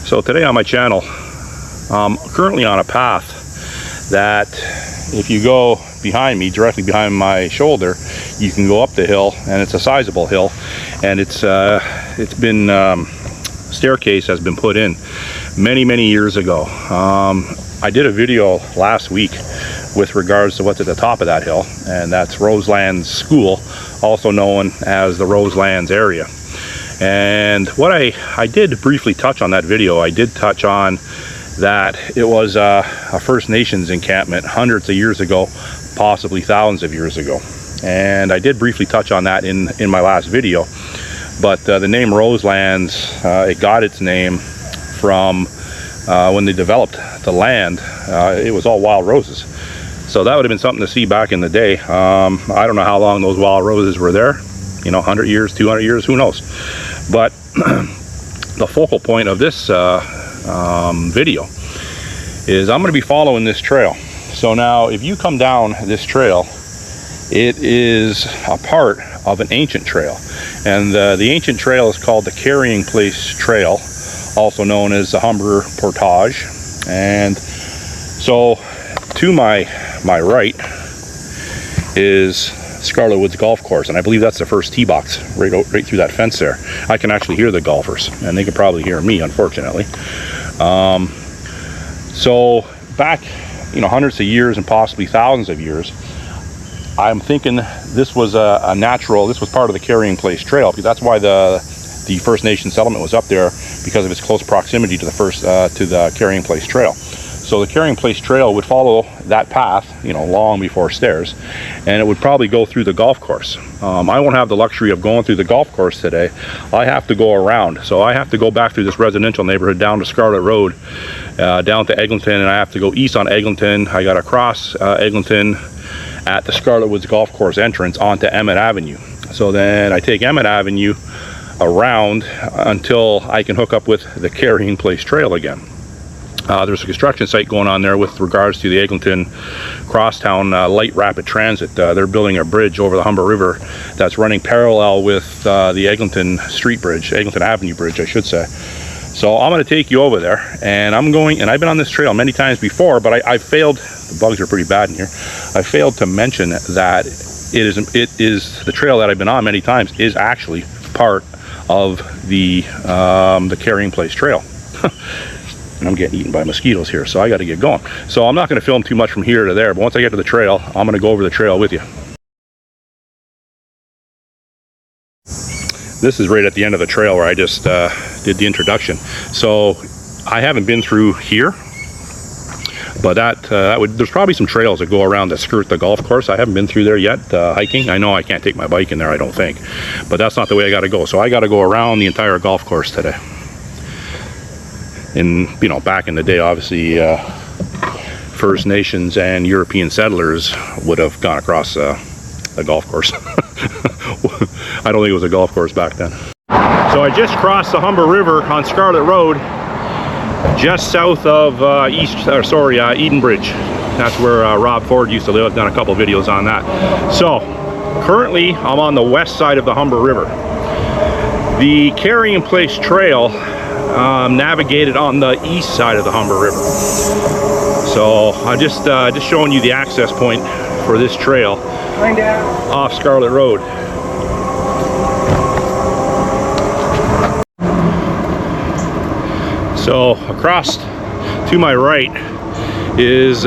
So today on my channel, I'm currently on a path that if you go behind me, directly behind my shoulder, you can go up the hill, and it's a sizable hill, and it's been staircase has been put in many years ago. I did a video last week with regards to what's at the top of that hill, and that's Roselands School, also known as the Roselands area. And what I did briefly touch on that video, I did touch on that it was a First Nations encampment hundreds of years ago, possibly thousands of years ago. And I did briefly touch on that in my last video. But the name Roselands, it got its name from when they developed the land. It was all wild roses. So that would have been something to see back in the day. I don't know how long those wild roses were there. 100 years, 200 years, who knows? But the focal point of this video is I'm going to be following this trail. So now if you come down this trail, it is a part of an ancient trail, and the ancient trail is called the Carrying Place Trail, also known as the Humber Portage. And so to my right is Scarlet Woods Golf Course, and I believe that's the first tee box right through that fence there. I can actually hear the golfers, and they can probably hear me, unfortunately. So back hundreds of years and possibly thousands of years, I'm thinking this was a natural, this was part of the Carrying Place Trail, because that's why the First Nation settlement was up there, because of its close proximity to the Carrying Place Trail. So the Carrying Place Trail would follow that path, long before stairs, and it would probably go through the golf course. I won't have the luxury of going through the golf course today. I have to go around. So I have to go back through this residential neighborhood down to Scarlet Road, down to Eglinton, and I have to go east on Eglinton. I got to cross Eglinton at the Scarlet Woods Golf Course entrance onto Emmett Avenue. So then I take Emmett Avenue around until I can hook up with the Carrying Place Trail again. There's a construction site going on there with regards to the Eglinton Crosstown Light Rapid Transit. They're building a bridge over the Humber River that's running parallel with the Eglinton Street Bridge, Eglinton Avenue Bridge, I should say. So I'm going to take you over there, and I've been on this trail many times before, but I failed. The bugs are pretty bad in here. I failed to mention that it is the trail that I've been on many times is actually part of the Carrying Place Trail. And I'm getting eaten by mosquitoes here, so I got to get going. So I'm not going to film too much from here to there, but once I get to the trail, I'm going to go over the trail with you. This is right at the end of the trail where I just did the introduction. So I haven't been through here, but there's probably some trails that go around that skirt the golf course. I haven't been through there yet, hiking. I know I can't take my bike in there, I don't think, but that's not the way I got to go. So I got to go around the entire golf course today. And back in the day, obviously First Nations and European settlers would have gone across a golf course. I don't think it was a golf course back then. So I just crossed the Humber River on Scarlet Road, just south of Eden Bridge. That's where Rob Ford used to live. I've done a couple videos on that. So currently I'm on the west side of the Humber River. The Carrying Place Trail navigated on the east side of the Humber River. So I'm just showing you the access point for this trail off Scarlet Road. So across to my right is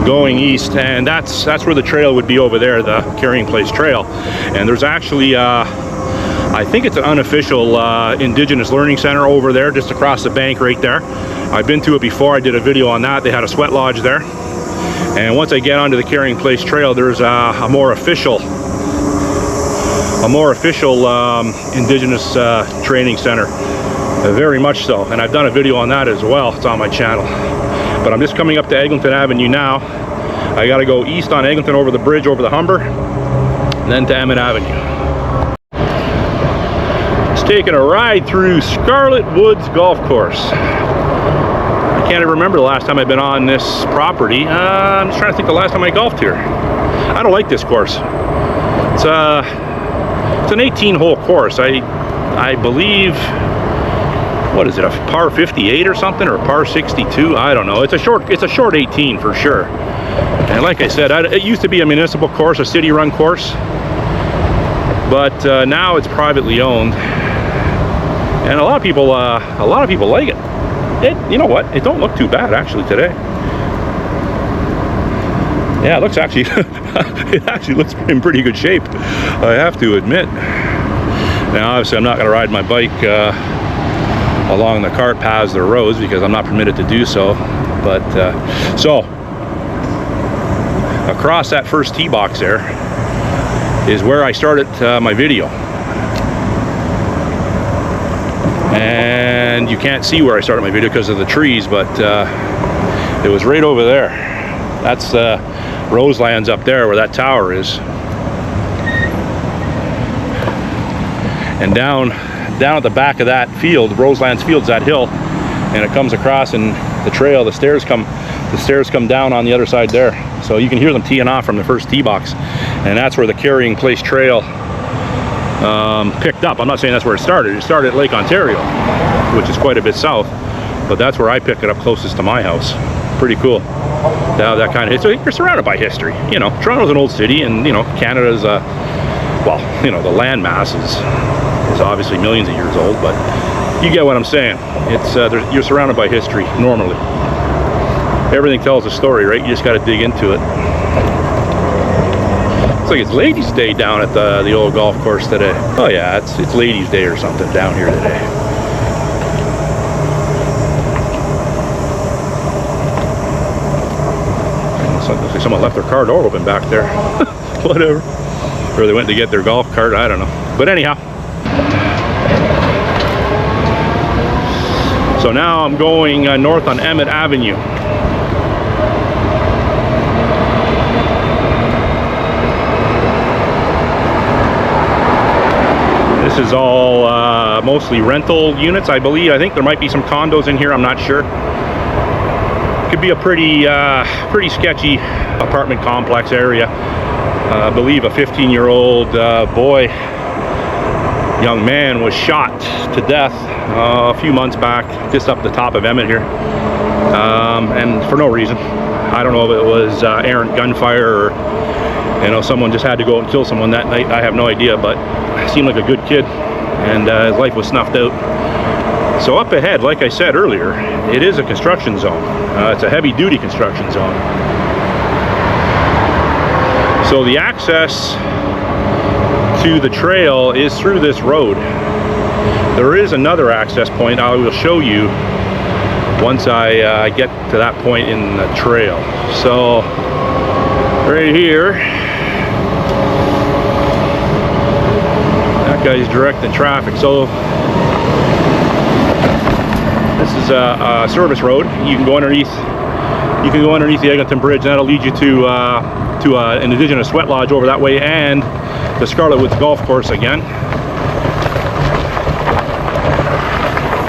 going east, and that's where the trail would be over there, the Carrying Place Trail. And there's actually I think it's an unofficial Indigenous Learning Center over there, just across the bank right there. I've been to it before. I did a video on that. They had a sweat lodge there. And once I get onto the Carrying Place Trail, there's a more official Indigenous training center, very much so. And I've done a video on that as well. It's on my channel. But I'm just coming up to Eglinton Avenue now. I got to go east on Eglinton over the bridge over the Humber, and then to Emmett Avenue. Taking a ride through Scarlet Woods Golf Course. I can't even remember the last time I've been on this property. I'm just trying to think the last time I golfed here. I don't like this course. It's an 18-hole course. I believe what is it, a par 58 or something, or a par 62? I don't know. It's a short 18 for sure. And like I said, it used to be a municipal course, a city-run course, but now it's privately owned, and a lot of people like it. You know what? It don't look too bad actually today. Yeah, it looks actually it actually looks in pretty good shape, I have to admit. Now, obviously, I'm not going to ride my bike along the cart paths or roads because I'm not permitted to do so. But so across that first tee box there is where I started my video, and you can't see where I started my video because of the trees, but it was right over there. That's Roselands up there where that tower is, and down at the back of that field, Roselands Field's that hill, and it comes across, and the trail, the stairs come down on the other side there, so you can hear them teeing off from the first tee box, and that's where the Carrying Place Trail picked up. I'm not saying that's where it started. It started at Lake Ontario, which is quite a bit south, but that's where I picked it up closest to my house. Pretty cool. Now that kind of, so you're surrounded by history. You know, Toronto's an old city, and you know, Canada's well, you know, the land mass is obviously millions of years old, but you get what I'm saying. It's you're surrounded by history normally. Everything tells a story, right? You just got to dig into it. Looks like it's Ladies' Day down at the old golf course today. Oh yeah, it's Ladies' Day or something down here today. Looks like someone left their car door open back there. Whatever. Or they went to get their golf cart, I don't know. But anyhow. So now I'm going north on Emmett Avenue. This is all mostly rental units, I believe. I think there might be some condos in here, I'm not sure. Could be a pretty sketchy apartment complex area. I believe a 15-year-old young man was shot to death a few months back, just up the top of Emmett here, and for no reason. I don't know if it was errant gunfire or, you know, someone just had to go and kill someone that night. I have no idea, but he seemed like a good kid, and his life was snuffed out. So up ahead, like I said earlier, it is a construction zone. It's a heavy-duty construction zone. So the access to the trail is through this road. There is another access point I will show you once I get to that point in the trail. So right here, that guy's directing traffic. So this is a service road. You can go underneath. You can go underneath the Eglinton Bridge, and that'll lead you to an Indigenous sweat lodge over that way, and the Scarlet Woods Golf Course again.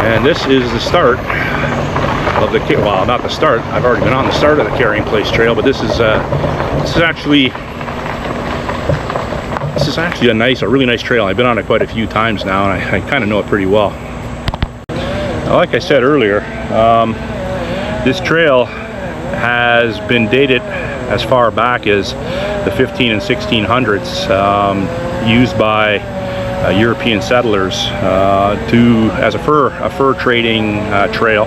And this is the start of the, well, not the start. I've already been on the start of the Carrying Place Trail, but this is actually a really nice trail. I've been on it quite a few times now, and I kind of know it pretty well. Now, like I said earlier, this trail has been dated as far back as the 15 and 1600s, used by European settlers as a fur trading trail,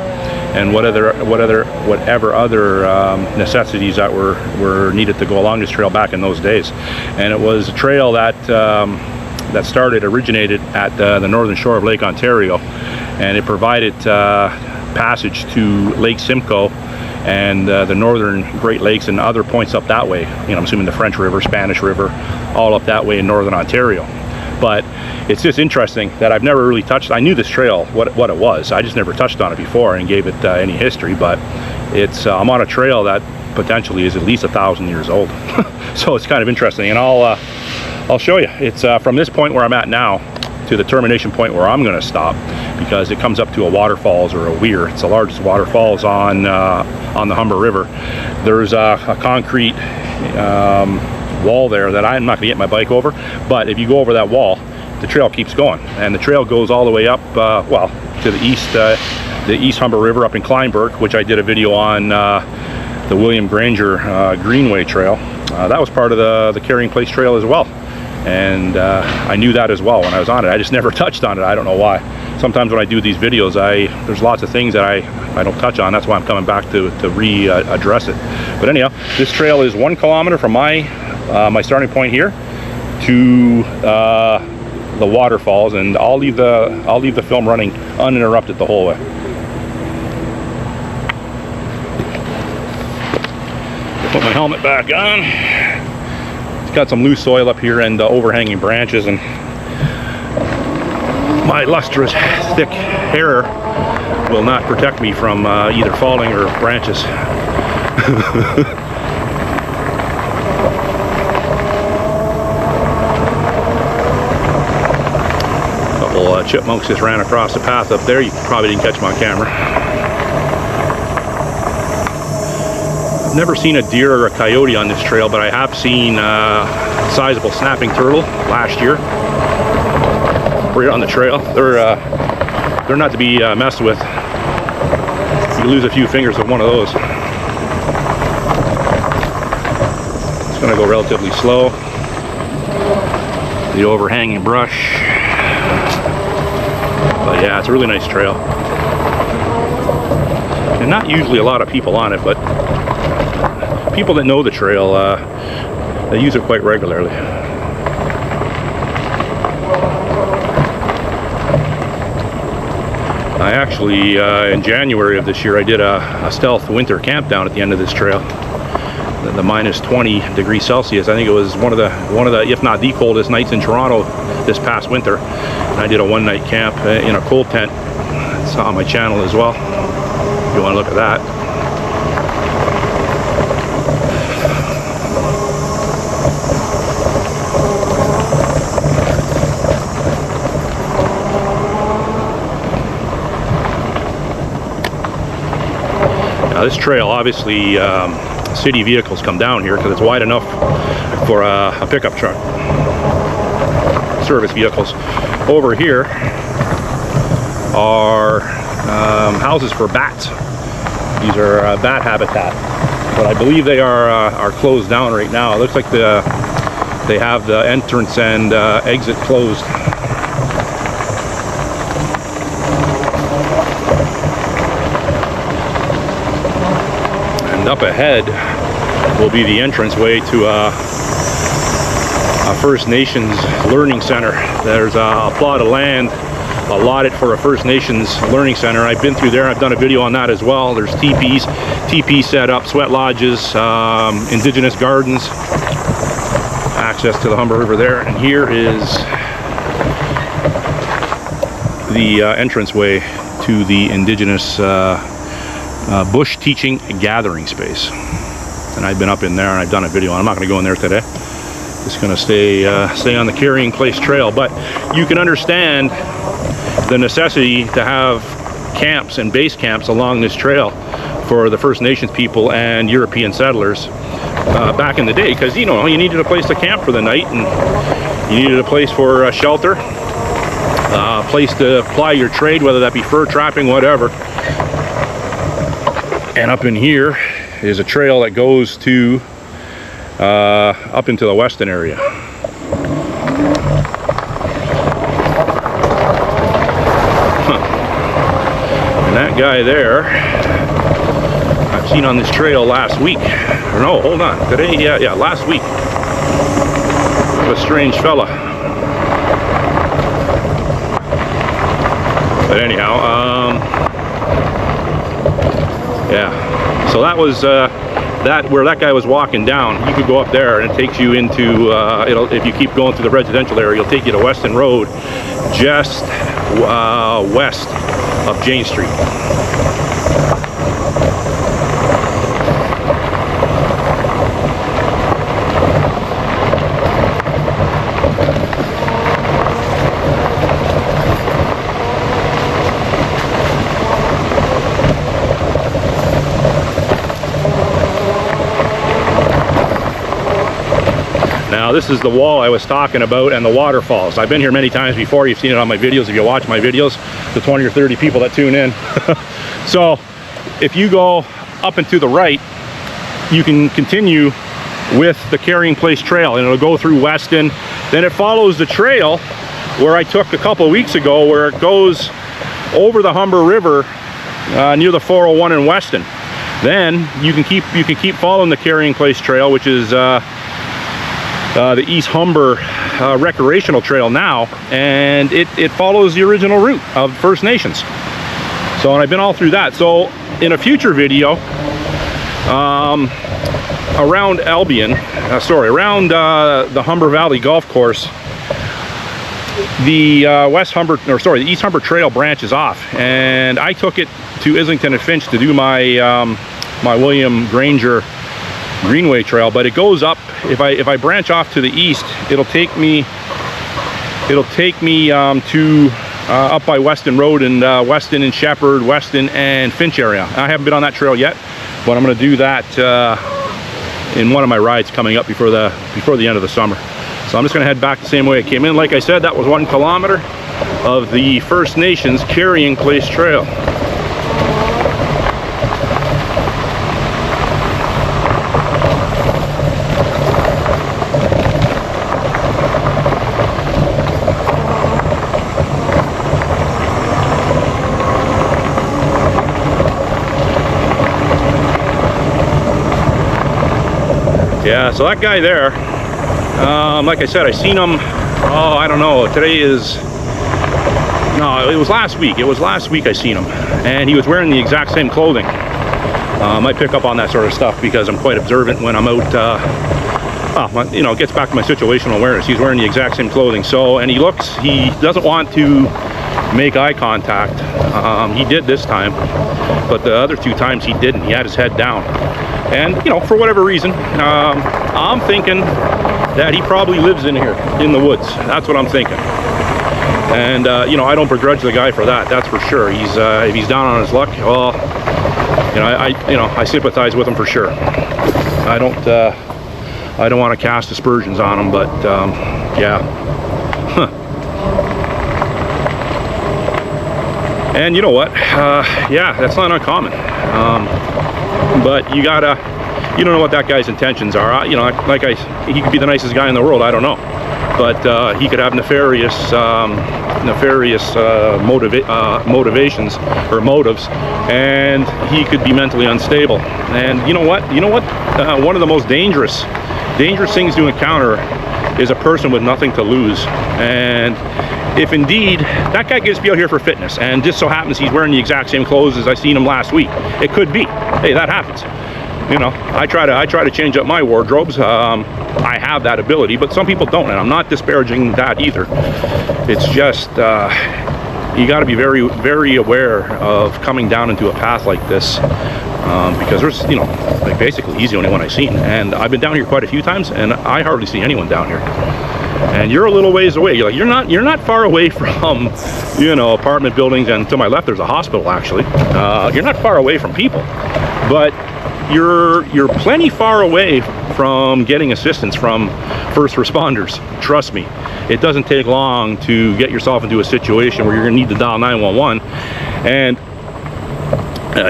and whatever other necessities that were needed to go along this trail back in those days. And it was a trail that originated at the northern shore of Lake Ontario, and it provided passage to Lake Simcoe and the northern Great Lakes and other points up that way. You know, I'm assuming the French River, Spanish River, all up that way in northern Ontario. But it's just interesting that I've never really touched. I knew this trail, what it was. I just never touched on it before and gave it any history. But it's I'm on a trail that potentially is at least 1,000 years old. So it's kind of interesting, and I'll show you. It's from this point where I'm at now to the termination point where I'm going to stop, because it comes up to a waterfalls or a weir. It's the largest waterfalls on the Humber River. There's a concrete wall there that I'm not going to get my bike over, but if you go over that wall, the trail keeps going, and the trail goes all the way up, well, to the East Humber River up in Kleinburg, which I did a video on the William Granger Greenway Trail. That was part of the Carrying Place Trail as well, and I knew that as well when I was on it. I just never touched on it. I don't know why. Sometimes when I do these videos, there's lots of things that I don't touch on. That's why I'm coming back to address it. But anyhow, this trail is 1 kilometer from my starting point here to the waterfalls, and I'll leave the film running uninterrupted the whole way. Put my helmet back on. It's got some loose soil up here and overhanging branches, and my lustrous thick hair will not protect me from either falling or branches. A couple chipmunks just ran across the path up there. You probably didn't catch them on camera. I've never seen a deer or a coyote on this trail, but I have seen a sizable snapping turtle last year right on the trail. They're not to be messed with. You lose a few fingers with one of those. It's going to go relatively slow. The overhanging brush. But yeah, it's a really nice trail. And not usually a lot of people on it, but people that know the trail, they use it quite regularly. I actually, in January of this year, I did a stealth winter camp down at the end of this trail. The minus 20 degrees Celsius. I think it was one of the, if not the coldest nights in Toronto this past winter. And I did a one-night camp in a cold tent. It's on my channel as well, if you want to look at that. Now this trail, obviously, city vehicles come down here because it's wide enough for a pickup truck. Service vehicles. Over here are houses for bats. These are bat habitat, but I believe they are closed down right now. It looks like they have the entrance and exit closed. Up ahead will be the entranceway to a First Nations Learning Center. There's a plot of land allotted for a First Nations Learning Center. I've been through there. I've done a video on that as well. There's teepees set up, sweat lodges, indigenous gardens, access to the Humber River there. And here is the entranceway to the indigenous bush teaching gathering space, and I've been up in there and I've done a video on it. I'm not going to go in there today. Just going to stay on the Carrying Place Trail, but you can understand the necessity to have camps and base camps along this trail for the First Nations people and European settlers back in the day, because you needed a place to camp for the night, and you needed a place for shelter, a place to ply your trade, whether that be fur trapping, whatever. And up in here is a trail that goes to up into the western area. And that guy there, I've seen on this trail last week. Or no, hold on. Today, yeah, last week. A strange fella. But anyhow, yeah, so that was where that guy was walking down. You could go up there and it takes you into if you keep going through the residential area, it'll take you to Weston Road, just west of Jane Street. Now this is the wall I was talking about, and the waterfalls. I've been here many times before. You've seen it on my videos if you watch my videos, the 20 or 30 people that tune in. So if you go up and to the right, you can continue with the Carrying Place Trail, and it'll go through Weston. Then it follows the trail where I took a couple of weeks ago, where it goes over the Humber River near the 401 in Weston. Then you can keep following the Carrying Place Trail, which is the East Humber recreational trail now, and it follows the original route of First Nations. So, and I've been all through that. So in a future video, around Albion, around the Humber Valley Golf Course, the the East Humber Trail branches off, and I took it to Islington and Finch to do my my William Granger Greenway Trail. But it goes up. If I branch off to the east, it'll take me to up by Weston Road and Weston and Shepherd, Weston and Finch area. I haven't been on that trail yet, but I'm going to do that in one of my rides coming up before the end of the summer. So I'm just going to head back the same way I came in. Like I said, that was 1 kilometer of the First Nations Carrying Place Trail. Yeah, so that guy there, like I said, I seen him, oh, I don't know, today is, no, it was last week. It was last week I seen him, and he was wearing the exact same clothing. I pick up on that sort of stuff because I'm quite observant when I'm out, you know, it gets back to my situational awareness. He's wearing the exact same clothing. So, and he doesn't want to make eye contact. He did this time, but the other 2 times he didn't. He had his head down. And, you know, for whatever reason, I'm thinking that he probably lives in here, in the woods. That's what I'm thinking. And, you know, I don't begrudge the guy for that, that's for sure. He's, if he's down on his luck, well, you know, I sympathize with him for sure. I don't want to cast aspersions on him, but, yeah. And you know what? Yeah, that's not uncommon. But you don't know what that guy's intentions are. You know, he could be the nicest guy in the world, I don't know. But he could have nefarious motivations or motives, and he could be mentally unstable. And you know what? One of the most dangerous things to encounter is a person with nothing to lose. And if indeed that guy gets to be out here for fitness, and just so happens he's wearing the exact same clothes as I seen him last week, it could be. Hey, that happens. You know, I try to change up my wardrobes. I have that ability, but some people don't, and I'm not disparaging that either. It's just you got to be very, very aware of coming down into a path like this, because there's, you know, like basically he's the only one I've seen, and I've been down here quite a few times, and I hardly see anyone down here. And you're a little ways away. You're not far away from, you know, apartment buildings, and to my left there's a hospital actually. You're not far away from people, but you're plenty far away from getting assistance from first responders. Trust me, it doesn't take long to get yourself into a situation where you're going to need to dial 911. And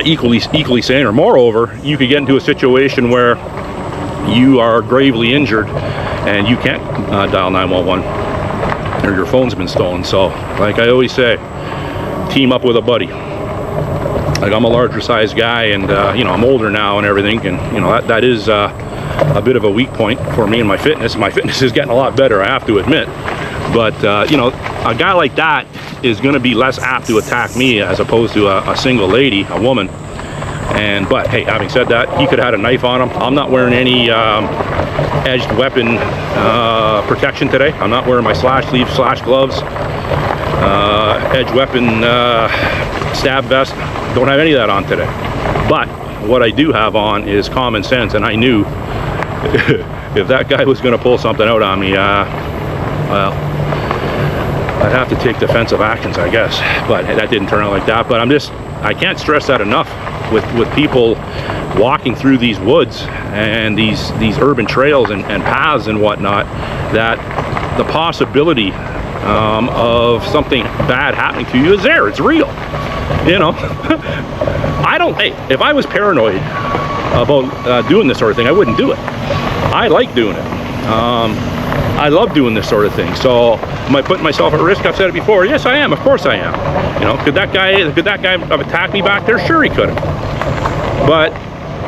equally sane, or moreover, you could get into a situation where you are gravely injured and you can't dial 911, or your phone's been stolen. So, like I always say, team up with a buddy. Like, I'm a larger size guy, and you know, I'm older now and everything, and you know, that is a bit of a weak point for me in my fitness. My fitness is getting a lot better, I have to admit. But you know, a guy like that is going to be less apt to attack me as opposed to a single lady, a woman. But hey, having said that, he could have had a knife on him. I'm not wearing any edged weapon protection today. I'm not wearing my slash sleeve, slash gloves, edged weapon stab vest. Don't have any of that on today. But what I do have on is common sense, and I knew if that guy was going to pull something out on me, well, I'd have to take defensive actions, I guess. But that didn't turn out like that. But I can't stress that enough. with people walking through these woods and these urban trails and paths and whatnot, that the possibility of something bad happening to you is there. It's real, you know. Hey, if I was paranoid about doing this sort of thing, I wouldn't do it. I like doing it. I love doing this sort of thing. So am I putting myself at risk? I've said it before. Yes, I am. Of course I am. You know, could that guy have attacked me back there? Sure, he could have. But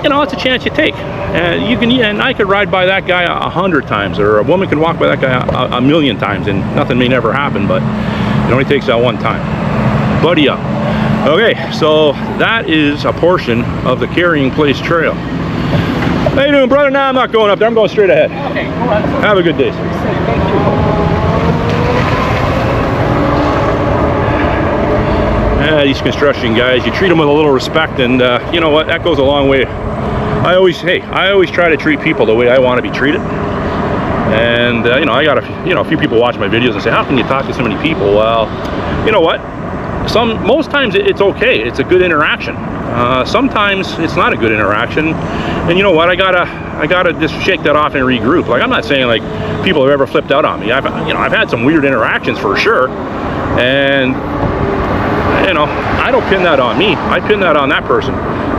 you know, it's a chance you take. And I could ride by that guy 100 times, or a woman can walk by that guy a million times, and nothing may never happen. But it only takes that one time. Buddy up. Okay, so that is a portion of the Carrying Place Trail. How you doing, brother? Nah, I'm not going up there. I'm going straight ahead. Okay, go on. Have a good day, sir. Thank you. Yeah, these construction guys, you treat them with a little respect, and you know what? That goes a long way. I always try to treat people the way I want to be treated. And you know, I got a few people watch my videos and say, how can you talk to so many people? Well, you know what? Most times it's okay. It's a good interaction. Sometimes it's not a good interaction, and you know what? I gotta just shake that off and regroup. Like, I'm not saying like people have ever flipped out on me. I've had some weird interactions for sure, and you know, I don't pin that on me. I pin that on that person.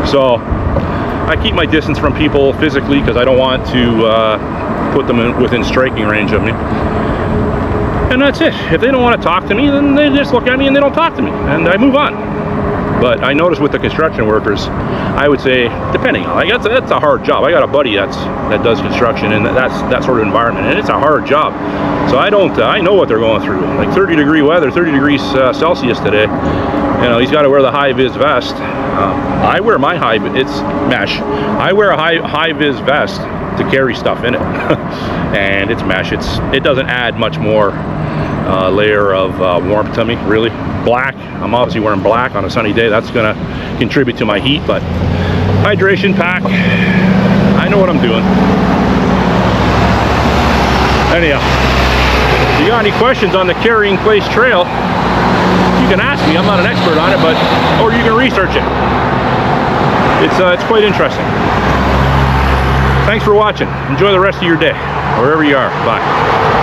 So I keep my distance from people physically because I don't want to put them within striking range of me. And that's it. If they don't want to talk to me, then they just look at me and they don't talk to me, and I move on. But I notice with the construction workers, I would say, depending on, like, that's a hard job. I got a buddy that does construction, and that's that sort of environment, and it's a hard job. So I know what they're going through. Like 30 degree weather, 30 degrees Celsius today. You know, he's got to wear the high-vis vest. I wear my it's mesh. I wear a high-vis vest to carry stuff in it, and it's mesh. It doesn't add much more layer of warmth to me, really. Black, I'm obviously wearing black on a sunny day. That's gonna contribute to my heat, but hydration pack, I know what I'm doing. Anyhow, if you got any questions on the Carrying Place Trail, you can ask me. I'm not an expert on it, or you can research it. It's quite interesting. Thanks for watching. Enjoy the rest of your day, wherever you are. Bye.